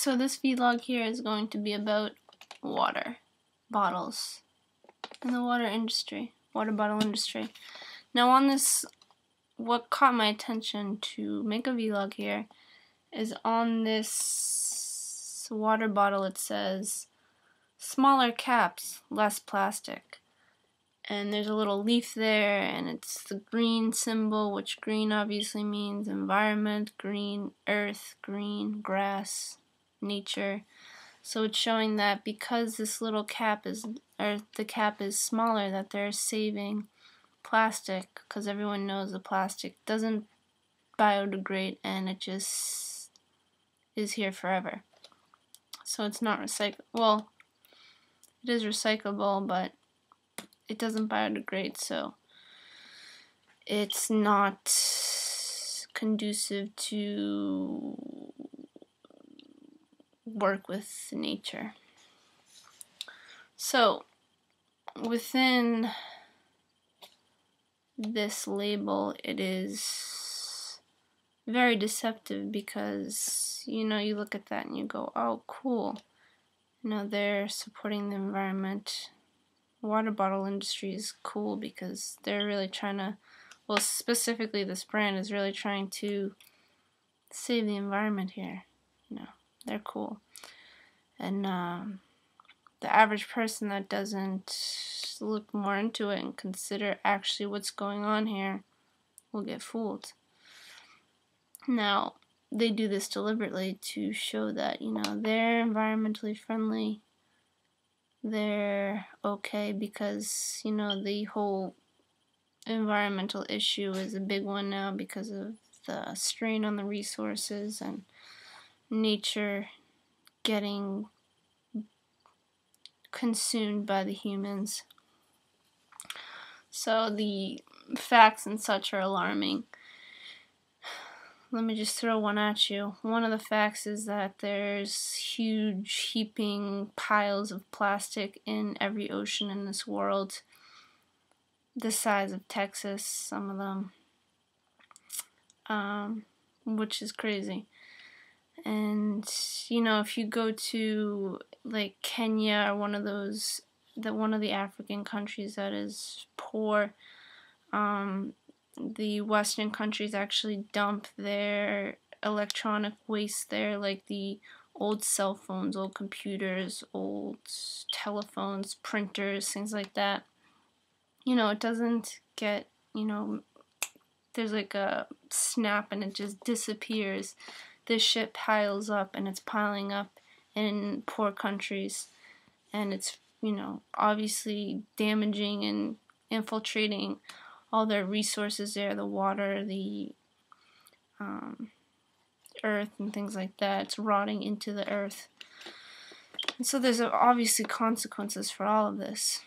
So this vlog here is going to be about water bottles and the water bottle industry. Now on this, what caught my attention to make a vlog here is on this water bottle it says smaller caps, less plastic. And there's a little leaf there, and it's the green symbol, which green obviously means environment, green earth, green grass, nature. So it's showing that because this little cap is, or the cap is smaller, that they're saving plastic, because everyone knows the plastic doesn't biodegrade and it just is here forever. So it's not recyclable. Well, it is recyclable, but it doesn't biodegrade, so it's not conducive to work with nature. So within this label, it is very deceptive because, you know, you look at that and you go, oh cool, you know, they're supporting the environment. Water bottle industry is cool because they're really trying to, well, specifically this brand is really trying to save the environment here. You know, they're cool. And the average person that doesn't look more into it and consider actually what's going on here will get fooled. Now, they do this deliberately to show that, you know, they're environmentally friendly. They're okay because, you know, the whole environmental issue is a big one now because of the strain on the resources and nature getting consumed by the humans. So the facts and such are alarming. Let me just throw one at you. One of the facts is that there's huge heaping piles of plastic in every ocean in this world. The size of Texas, some of them, which is crazy. And, you know, if you go to like Kenya or one of the African countries that is poor, the Western countries actually dump their electronic waste there, like the old cell phones, old computers, old telephones, printers, things like that. You know, it doesn't get, you know, there's like a snap and it just disappears. This shit piles up and it's piling up in poor countries, and it's, you know, obviously damaging and infiltrating all their resources there, the water, the earth and things like that. It's rotting into the earth. And so there's obviously consequences for all of this.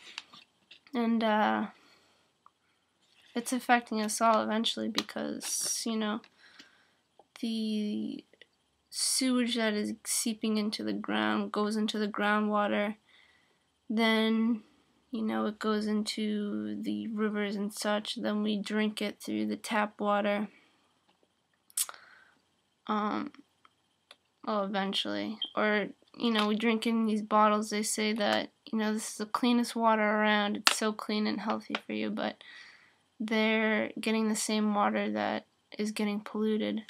And it's affecting us all eventually because, you know, the sewage that is seeping into the ground goes into the groundwater. Then, you know, it goes into the rivers and such. Then we drink it through the tap water. Well, eventually. Or, you know, we drink in these bottles. They say that, you know, this is the cleanest water around. It's so clean and healthy for you. But they're getting the same water that is getting polluted.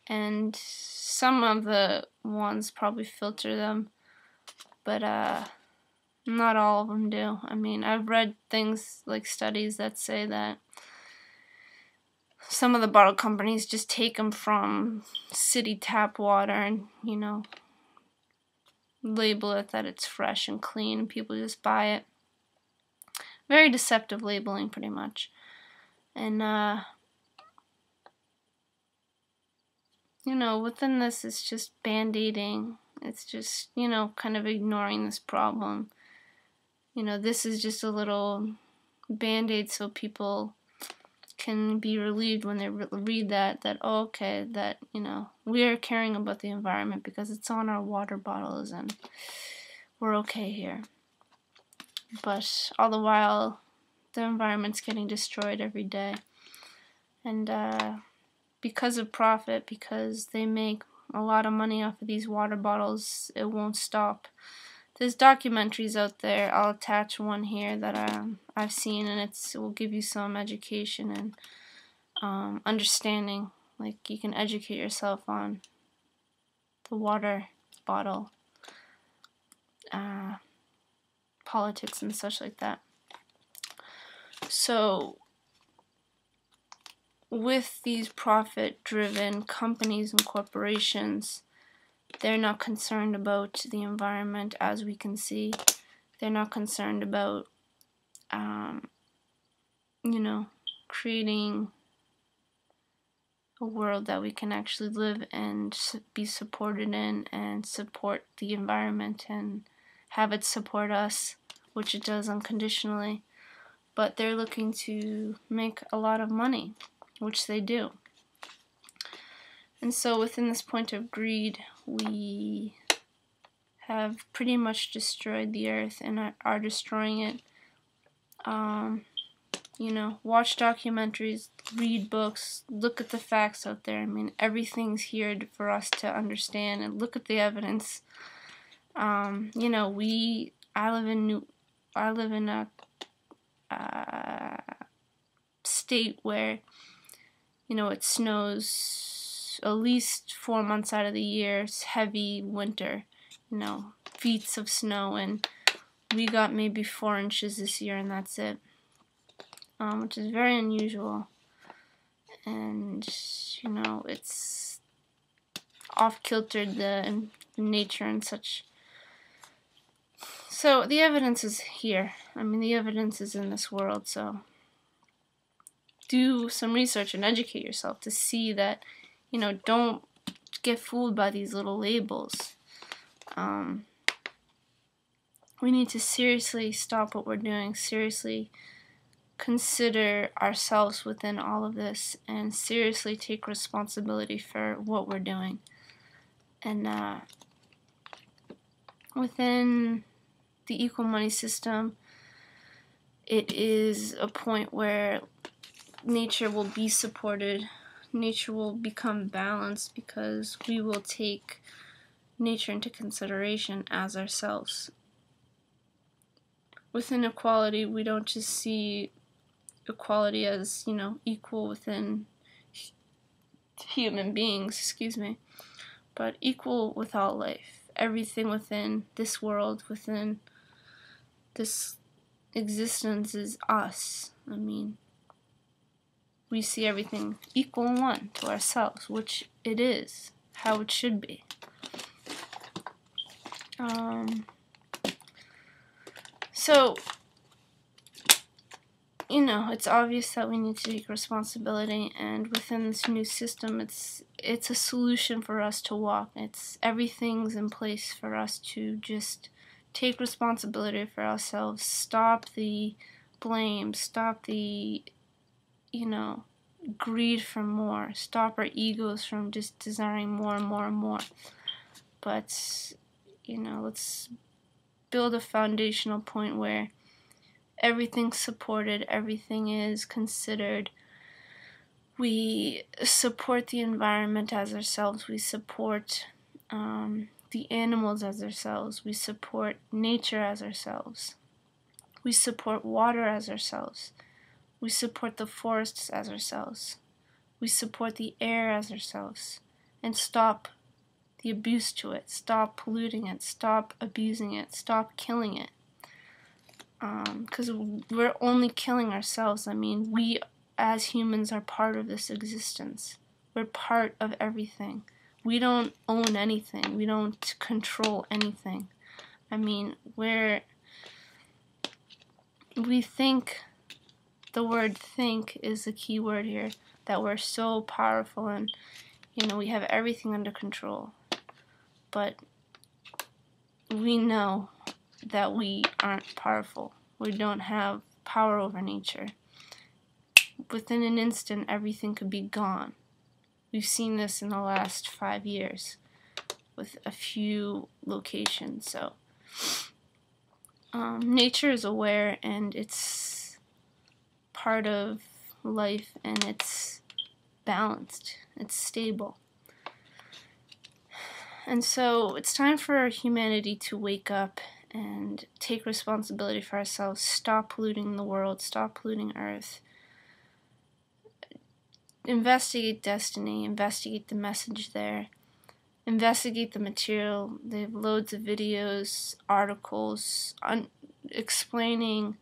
And some of the ones probably filter them, but not all of them do. I mean, I've read things like studies that say that some of the bottle companies just take them from city tap water and, you know, label it that it's fresh and clean, and people just buy it. Very deceptive labeling, pretty much. And you know, within this, it's just band-aiding. It's just, you know, kind of ignoring this problem. You know, this is just a little band-aid so people can be relieved when they read that, oh, okay, that, you know, we are caring about the environment because it's on our water bottles and we're okay here. But all the while, the environment's getting destroyed every day. And because of profit, because they make a lot of money off of these water bottles. It won't stop. There's documentaries out there. I'll attach one here that I've seen, and it will give you some education and understanding. Like, you can educate yourself on the water bottle politics and such like that. So with these profit-driven companies and corporations, they're not concerned about the environment, as we can see. They're not concerned about, you know, creating a world that we can actually live and be supported in, and support the environment and have it support us, which it does unconditionally. But they're looking to make a lot of money, which they do. And so within this point of greed, we have pretty much destroyed the earth and are destroying it. You know, watch documentaries, read books, look at the facts out there. I mean, everything's here for us to understand, and look at the evidence. You know, I live in a state where, you know, it snows at least 4 months out of the year. It's heavy winter, you know, feet of snow, and we got maybe 4 inches this year, and that's it, which is very unusual. And, you know, it's off-kiltered the nature and such. So the evidence is here. I mean, the evidence is in this world, so do some research and educate yourself to see that, you know, don't get fooled by these little labels. We need to seriously stop what we're doing, seriously consider ourselves within all of this, and seriously take responsibility for what we're doing. And within the equal money system, it is a point where nature will be supported, nature will become balanced, because we will take nature into consideration as ourselves. Within equality, we don't just see equality as, you know, equal within human beings, but equal with all life. Everything within this world, within this existence, is us. I mean, we see everything equal and one to ourselves, which it is, how it should be. So, you know, it's obvious that we need to take responsibility, and within this new system, it's a solution for us to walk. Everything's in place for us to just take responsibility for ourselves, stop the blame, stop the, you know, greed for more, stop our egos from just desiring more and more and more. But, you know, let's build a foundational point where everything's supported, everything is considered. We support the environment as ourselves, we support the animals as ourselves, we support nature as ourselves, we support water as ourselves, we support the forests as ourselves, we support the air as ourselves, and stop the abuse to it, stop polluting it, stop abusing it, stop killing it. Because we're only killing ourselves. I mean, we as humans are part of this existence. We're part of everything. We don't own anything. We don't control anything. I mean, we think, the word think is the key word here, that we're so powerful and, you know, we have everything under control. But we know that we aren't powerful. We don't have power over nature. Within an instant, everything could be gone. We've seen this in the last 5 years with a few locations. So nature is aware, and it's part of life, and it's balanced, it's stable. And so it's time for humanity to wake up and take responsibility for ourselves. Stop polluting the world. Stop polluting Earth. Investigate Destiny. Investigate the message there. Investigate the material. They have loads of videos, articles explaining,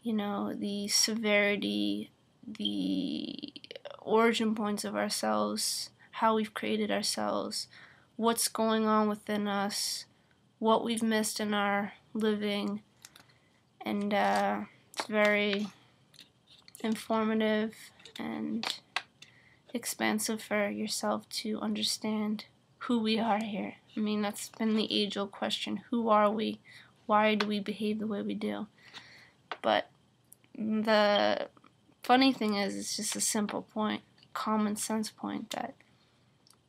the severity, the origin points of ourselves, how we've created ourselves, what's going on within us, what we've missed in our living, and it's very informative and expansive for yourself to understand who we are here. I mean, that's been the age-old question. Who are we? Why do we behave the way we do? But the funny thing is, it's just a simple point, common sense point, that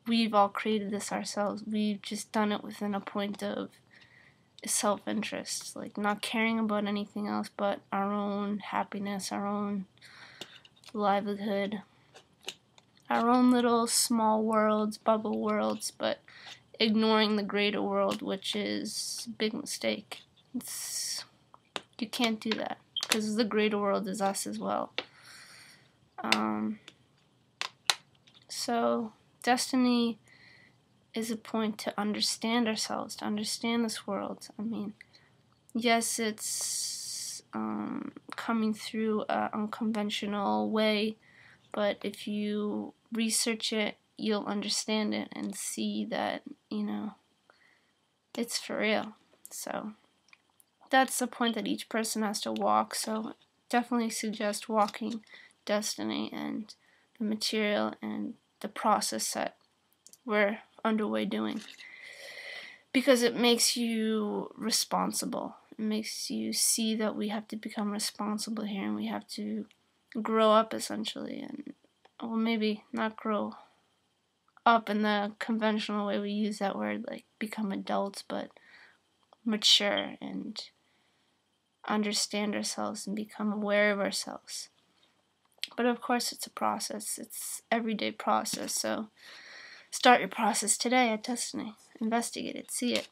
we've all created this ourselves. We've just done it within a point of self-interest, like not caring about anything else but our own happiness, our own livelihood, our own little small worlds, bubble worlds, but ignoring the greater world, which is a big mistake. You can't do that, because the greater world is us as well. So Destiny is a point to understand ourselves, to understand this world. I mean, yes, it's coming through an unconventional way, but if you research it, you'll understand it and see that, it's for real. So that's the point that each person has to walk. So definitely suggest walking Destiny and the material and the process that we're underway doing, because it makes you responsible. It makes you see that we have to become responsible here, and we have to grow up, essentially. And, well, maybe not grow up in the conventional way we use that word, like become adults, but mature and understand ourselves and become aware of ourselves. But of course, it's a process. It's everyday process. So start your process today at Destiny. Investigate it. See it.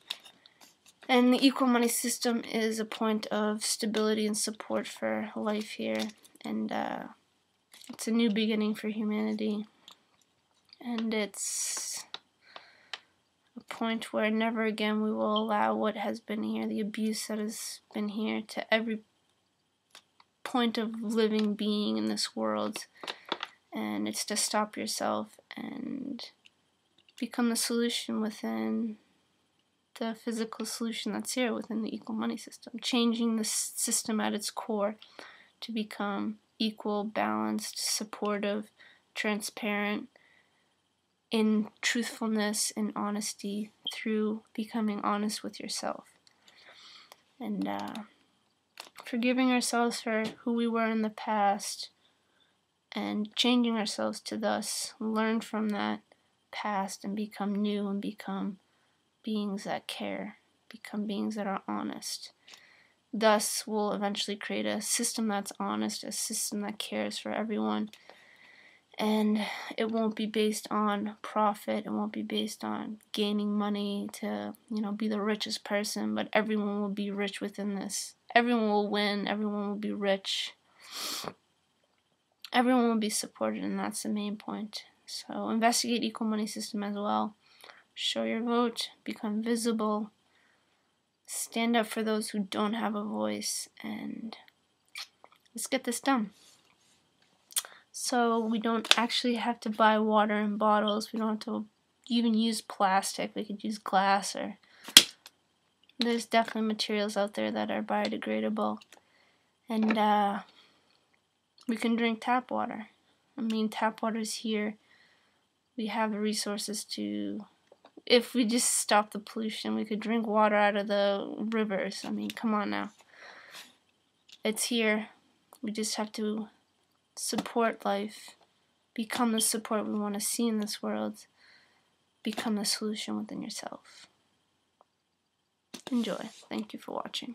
And the equal money system is a point of stability and support for life here. And it's a new beginning for humanity. And it's a point where never again we will allow what has been here, the abuse that has been here, to every point of living being in this world. And it's to stop yourself and become the solution within the physical solution that's here within the equal money system. Changing the system at its core to become equal, balanced, supportive, transparent, in truthfulness and honesty, through becoming honest with yourself. And forgiving ourselves for who we were in the past, and changing ourselves to thus learn from that past and become new and become beings that care, become beings that are honest. Thus, we'll eventually create a system that's honest, a system that cares for everyone, and it won't be based on profit. It won't be based on gaining money to, be the richest person, but everyone will be rich within this. Everyone will win. Everyone will be rich. Everyone will be supported, and that's the main point. So investigate equal money system as well. Show your vote. Become visible. Stand up for those who don't have a voice, and let's get this done. So we don't actually have to buy water in bottles. We don't have to even use plastic. We could use glass, or there's definitely materials out there that are biodegradable. And we can drink tap water. I mean, tap water's here. We have the resources to, if we just stop the pollution, we could drink water out of the rivers. I mean, come on now. It's here. We just have to support life, become the support we want to see in this world, become the solution within yourself. Enjoy. Thank you for watching.